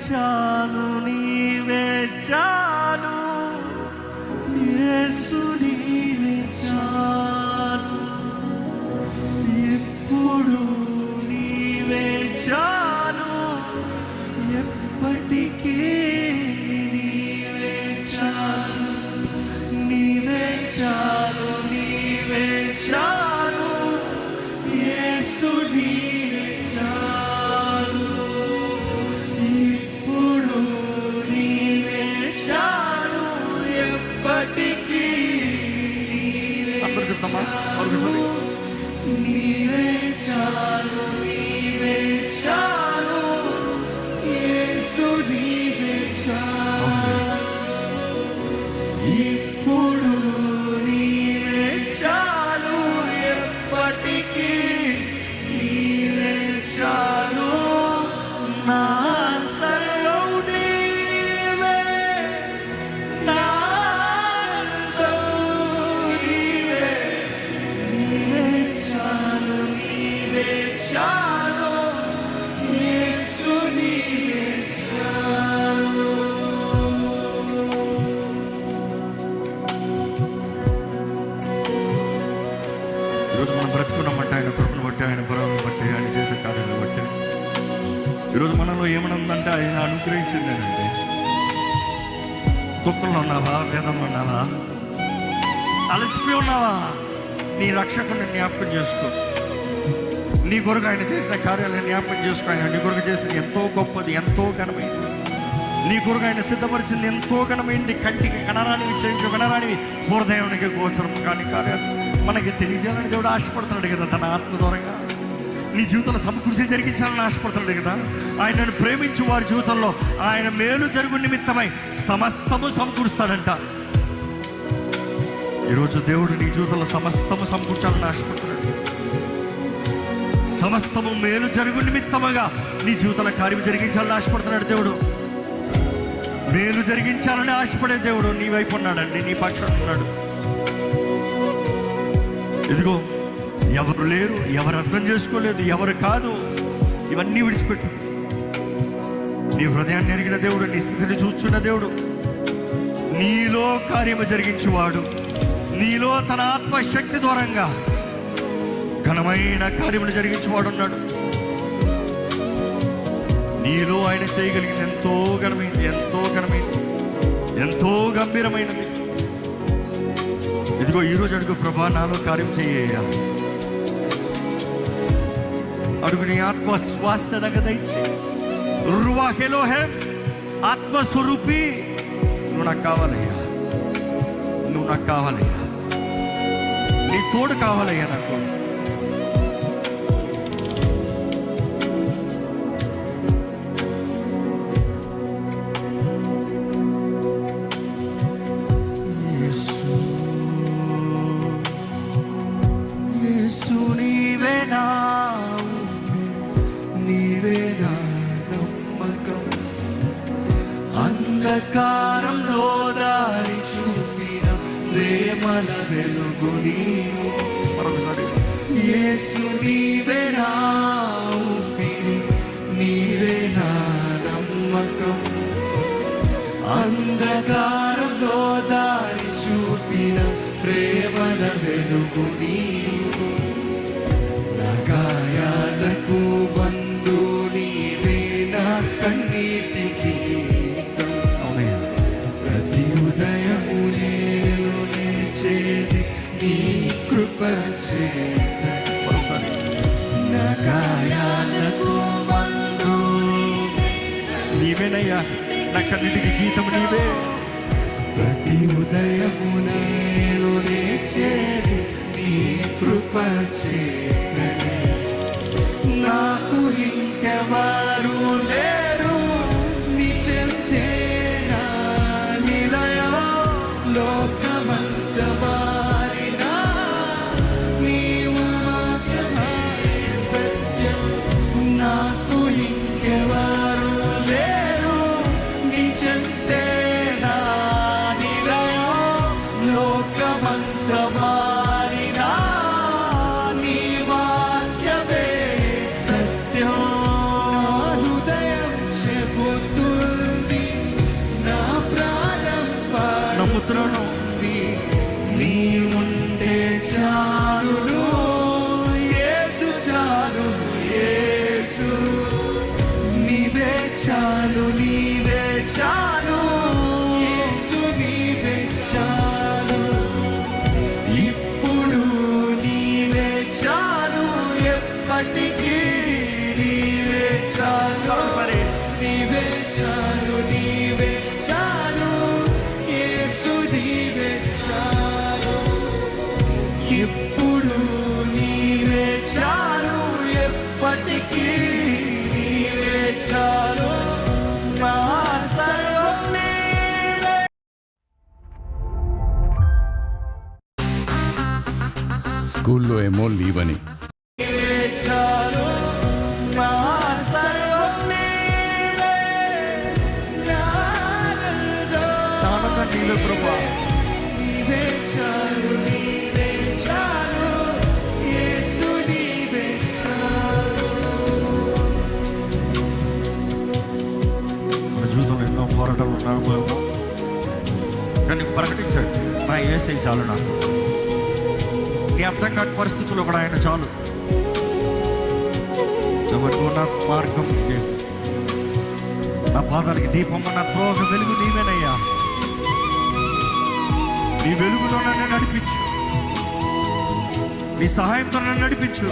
చాలు, నీవే చాలు యేసు, నీవే చాలు. ఎప్పుడు నీవే చాలు, ఎప్పటికీ నీవే చాలు. నీవే చాలు, నీవే చాలు యేసు, నీవే చాలు. ఇప్పుడు నీవే చాలు, ఎప్పటికీ నీవే చాలు. నీవే చాలు, నీవే చాలు యేసు, నీవే చాలు. ఇప్పుడు నీవే చాలు, ఎప్పటికీ నీవే చాలు. నా సర్వం నీవే, నా ఆనందం నీవే. నీవే చాలు, నీవే చాలు యేసు, నీవే చాలు. ఈరోజు మనం బ్రతుకున్నామంటే ఆయన కృపను బట్టి, ఆయన బలమును బట్టి, ఆయన చేసే కార్యాలను బట్టి. ఈరోజు మనలో ఏమైనా ఉందంటే ఆయన అనుగ్రహించిందేనండి. దుఃఖంలో ఉన్నావా, వేదంలో ఉన్నావా, అలసిపోయి ఉన్నావా, నీ రక్షకుని జ్ఞాపకం చేసుకో. నీ కొరకు ఆయన చేసిన కార్యాలను జ్ఞాపకం చేసుకో. ఆయన నీ కొరకు చేసింది ఎంతో గొప్పది, ఎంతో ఘనమైనది. నీ కొరకు ఆయన సిద్ధపరిచింది ఎంతో ఘనమైనది. కంటికి కనరానివి, చెవికి వినరానివి, హృదయానికి గోచరం కాని కార్యాలు మనకి తెలియజేయాలని దేవుడు ఆశపడుతున్నాడు కదా. తన ఆత్మ దూరంగా నీ జీవితంలో సమకూర్చి జరిగించాలని ఆశపడుతున్నాడు కదా. ఆయనను ప్రేమించు వారి జీవితంలో ఆయన మేలు జరుగు నిమిత్తమై సమస్తము సమకూరుస్తాడంట. ఈరోజు దేవుడు నీ జీవితంలో సమస్తము సమకూర్చాలని ఆశపడుతున్నాడు. సమస్తము మేలు జరుగు నిమిత్తముగా నీ జీవితంలో కార్యం జరిగించాలని ఆశపడుతున్నాడు దేవుడు. మేలు జరిగించాలని ఆశపడే దేవుడు నీ వైపు ఉన్నాడండి, నీ పక్షాన ఉన్నాడు. ఇదిగో, ఎవరు లేరు, ఎవరు అర్థం చేసుకోలేదు, ఎవరు కాదు, ఇవన్నీ విడిచిపెట్టు. నీ హృదయాన్ని ఎరిగిన దేవుడు, నీ స్థితిని చూస్తున్న దేవుడు, నీలో కార్యము జరిగించేవాడు, నీలో తన ఆత్మశక్తి ద్వారంగా ఘనమైన కార్యములు జరిగించేవాడు ఉన్నాడు. నీలో ఆయన చేయగలిగింది ఎంతో ఘనమైంది, ఎంతో ఘనమైంది, ఎంతో గంభీరమైనది. ఇదిగో ఈరోజు అడుగు, ప్రభా నాలో కార్యం చేయ. అడుగు, నీ ఆత్మశ్వాస నాకు దయచేయి. రువాహ్ ఎలోహిం, ఆత్మస్వరూపి, నువ్వు నాకు కావాలయ్యా, నువ్వు నాకు కావాలయ్యా, నీ తోడు కావాలయ్యా నాకు. నీవే నా నీవే నా నమ్మకం, అంధకారంలో దారి చూపిన ప్రేమల వెలుగు నీవు. మరొకసారి, యేసు నీవే నా ఊపిరి, నీవే నా నమ్మకం, అంధకారంలో దారి చూపిన ప్రేమల వెలుగు నీవు. నా గాయాలకు బంధు నీవే, నా కన్నీటికి ప్రతి ఉదయము నేను లేచేది నీ కృప చేత. నా గాయాలకు బంధు నీవేనయ్యా, నా కన్నీటికి గీతము నీవే. ప్రతి ఉదయము నేను లేచేది నీ కృప చేత. నాకు ఇంకెవరు లేరు, నీ చెంతే నా నిలయం. లోకమంత మారినా నీవు మాత్రమే సత్యం. నాకు ఇంకెవరు లేరు, నీ చెంతే నా నిలయం. లోకమంత మారినా నీ బైబిల్లో ఏమో లీవని. జీవితంలో ఎన్నో పోరాటాలు ఉన్నాము, కానీ ప్రకటించండి, నా యేసయ్య చాలు నాకు. నీ అర్థం కాని పరిస్థితుల్లో కూడా ఆయన చాలు. నువ్వు నా మార్గం, నా పాదాలకి దీపం, నా త్రోవ వెలుగు నీవేనయ్యా. నీ వెలుగుతో నన్ను నడిపించు, నీ సహాయంతో నన్ను నడిపించు.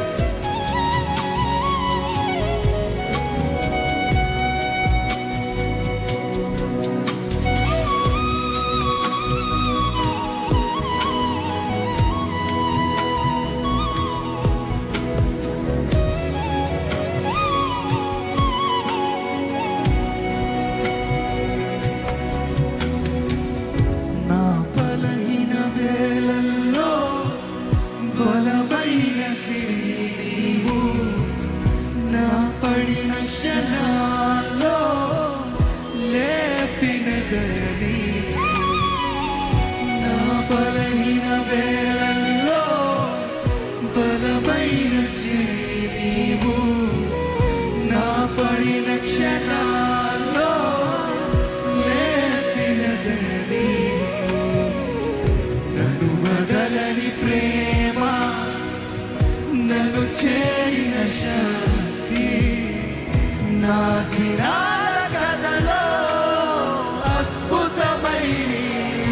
చేరిన శక్తి నా దినాల కథలో అద్భుతమై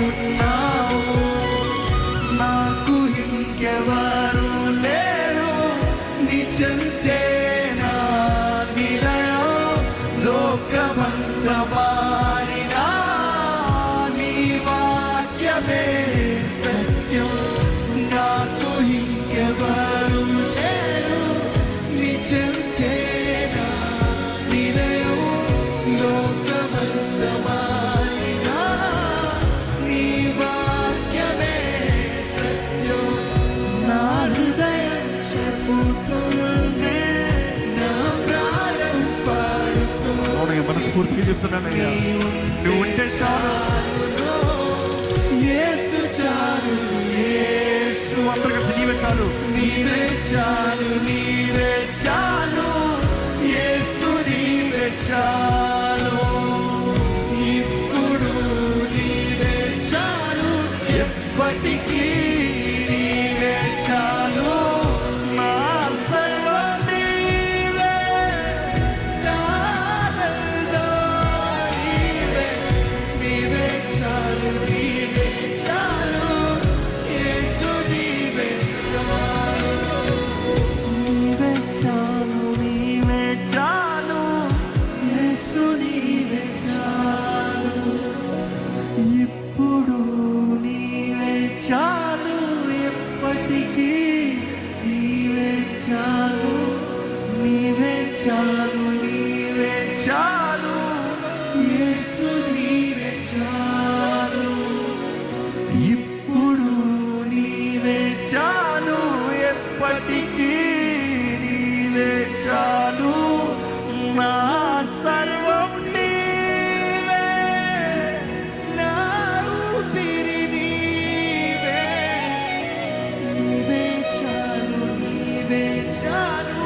ఉన్నావు. నాకు ఇంకెవరు లేరు, నీ చెంతే నా నిలయం. లోకమంత మారినా నీ వాక్యమే సత్యం. నాకు ఇంకెవరు మనస్ఫూర్తిగా చెప్తున్నానయ్యా, నువ్వు ఉంటే చాలు. యేసు చాలు, యేసు అందరు కలిసి నీవే చాలు, నీవే చాలు, నీవే చాలు, యేసు నీవే చాలు. ఇప్పుడు నీవే చాలు, ఎప్పటికీ నీవే చాలు. నా సర్వం నీవే, నా ఆనందం నీవే. నీవే చాలు, నీవే చాలు, యేసు నీవే చాలు. నీవే చాలు, నీవే చాలు, యేసు నీవే చాలు. ఇప్పుడు నీవే చాలు, ఎప్పటికీ నీవే చాలు. నీవే చాలు, నీవే చాలు, యేసు నీవే చాలు. ఇప్పుడు నీవే చాలు, ఎప్పటికీ నీవే చాలు. నా సర్వం నీవే, నా ఊపిరి నీవే. నీవే చాలు, నీవే చాలు,